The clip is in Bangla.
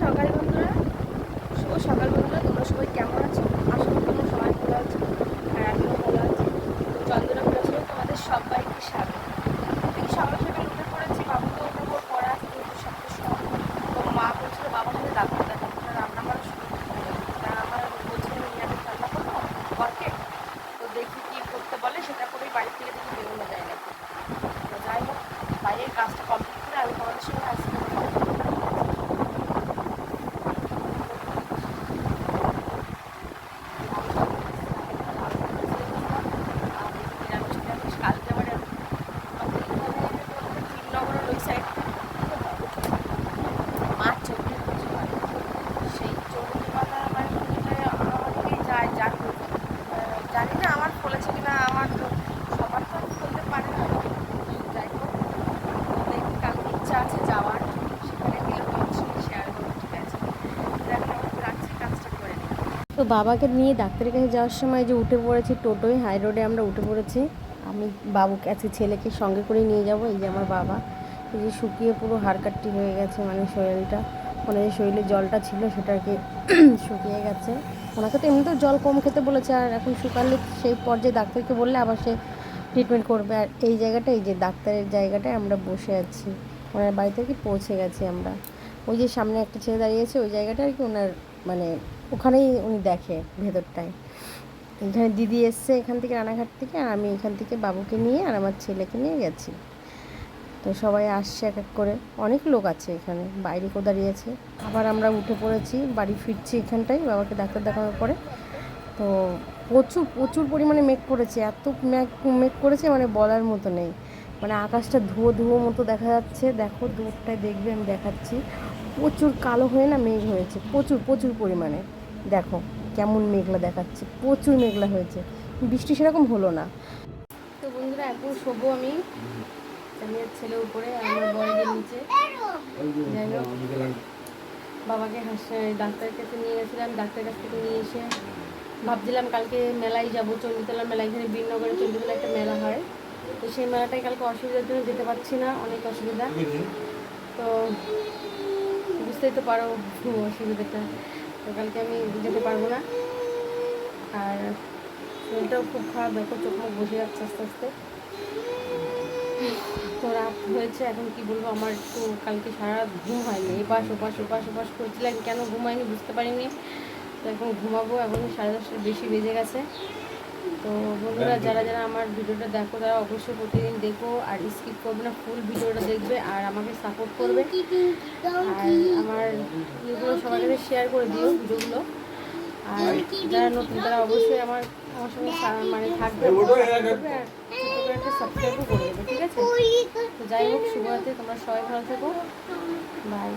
সকাল বন্ধুরা, শুভ সকাল বন্ধুরা। তোমরা সবাই কেমন আছো? আশা করি তোমরা সবাই ভালো আছো, আর আমিও ভালো আছি। তো চন্দনা প্লাসে তোমাদের সবাইকে স্বাগত। দেখি সকাল সকাল উঠে পড়েছি, বাবু তো ওঠার পর পড়া আসতে হতো সাতটার সময়। তো মা বলছিল বাবার সাথে ডাক্তার দেখাবো, রান্না করা শুরু করতে হবে। তা আমার বলছিলাম নিরামিষ রান্না করবো ঘরকে। তো দেখি কী করতে বলে, সেটা করেই বাড়ি থেকে দেখি বেরোনো যায় নাকি। তো যাই হোক, বাইরের কাজটা কমপ্লিট করে আমি তোমাদের সঙ্গে আসতে জানি না আমার ফলেছে কিনা, আমার সবার তো আমি বলতে পারি না। যাই হোক, দেখি কালকে ইচ্ছা আছে যাওয়ার, সেখানে গেলে তোমার সঙ্গে শেয়ার করবো, ঠিক আছে? এখন আমি রাখছি, কাজটা করে নিই। তো বাবাকে নিয়ে ডাক্তারের কাছে যাওয়ার সময় যে উঠে পড়েছি টোটোয়, হাই রোডে আমরা উঠে পড়েছি। আমি বাবুকে আজকে ছেলেকে সঙ্গে করে নিয়ে যাব। এই যে আমার বাবা, এই যে শুকিয়ে পুরো হাড়কাট্টি হয়ে গেছে, মানে শরীরটা, মানে যে শরীরে জলটা ছিল সেটা আর কি শুকিয়ে গেছে। ওনাকে তো এমনিতেও জল কম খেতে বলেছে, আর এখন শুকালে সেই পর্যায়ে ডাক্তারকে বললে আবার সে ট্রিটমেন্ট করবে। আর এই জায়গাটা, এই যে ডাক্তারের জায়গাটায় আমরা বসে আছি, ওনার বাড়িতে আর কি পৌঁছে গেছি আমরা। ওই যে সামনে একটা ছেলে দাঁড়িয়েছে, ওই জায়গাটা আর কি ওনার, মানে ওখানেই উনি দেখে ভেতরটায়। এখানে দিদি এসছে এখান থেকে, রানাঘাট থেকে, আর আমি এখান থেকে বাবুকে নিয়ে আর আমার ছেলেকে নিয়ে গেছি। তো সবাই আসছে এক এক করে, অনেক লোক আছে এখানে, বাইরে কেউ দাঁড়িয়েছে। আবার আমরা উঠে পড়েছি, বাড়ি ফিরছি এখানটায় বাবাকে ডাক্তার দেখানোর পরে। তো প্রচুর প্রচুর পরিমাণে মেঘ করেছে, এত মেঘ করেছে মানে বলার মতো নেই। মানে আকাশটা ধুয়ো ধুয়ো মতো দেখা যাচ্ছে, দেখো দূরটায় দেখবে, আমি দেখাচ্ছি। প্রচুর কালো হয়ে না মেঘ হয়েছে, প্রচুর প্রচুর পরিমাণে। দেখো কেমন মেঘলা দেখাচ্ছে, প্রচুর মেঘলা হয়েছে, বৃষ্টি সেরকম হলো না। তো বন্ধুরা, এখন শোবো আমি, আমি ছেলে উপরে আর আমার বড়দের নিচে। যাই হোক, বাবাকে ডাক্তারের কাছে নিয়ে গেছিলাম, ডাক্তারের কাছ থেকে নিয়ে এসে ভাবছিলাম কালকে মেলায় যাবো, চণ্ডীতলার মেলা, এখানে বীরনগরে চণ্ডীতলা একটা মেলা হয়। তো সেই মেলাটায় কালকে অসুবিধার জন্য যেতে পারছি না, অনেক অসুবিধা। তো বুঝতেই তো পারো অসুবিধাটা। তো কালকে আমি যেতে পারবো না, আর শরীরটাও খুব খারাপ, দেখো চোখ মুখ বসে যাচ্ছে আস্তে আস্তে। তো রাত হয়েছে, এখন কি বলবো, আমার একটু কালকে সারা রাত ঘুম হয়নি, এপাশ ওপাশ ওপাশ ওপাশ করছিলাম, কেন ঘুম হয়নি বুঝতে পারিনি। তো এখন ঘুমাবো, এখন 10:30টার বেশি বেজে গেছে। তো বন্ধুরা, যারা যারা আমার ভিডিওটা দেখো তারা অবশ্যই প্রতিদিন দেখো, আর স্কিপ করবে না, ফুল ভিডিওটা দেখবে আর আমাকে সাপোর্ট করবে। আর আমার ইয়েগুলো সবার কাছে শেয়ার করে দিও ভিডিওগুলো। আর যারা নতুন তারা অবশ্যই আমার সঙ্গে মানে থাকবে, আর ছোটো করে একটা সাবস্ক্রাইবও করে দেবে, ঠিক আছে? তো যাই হোক, শুভরাত্রি, তোমরা সবাই ভালো থেকো, বাই।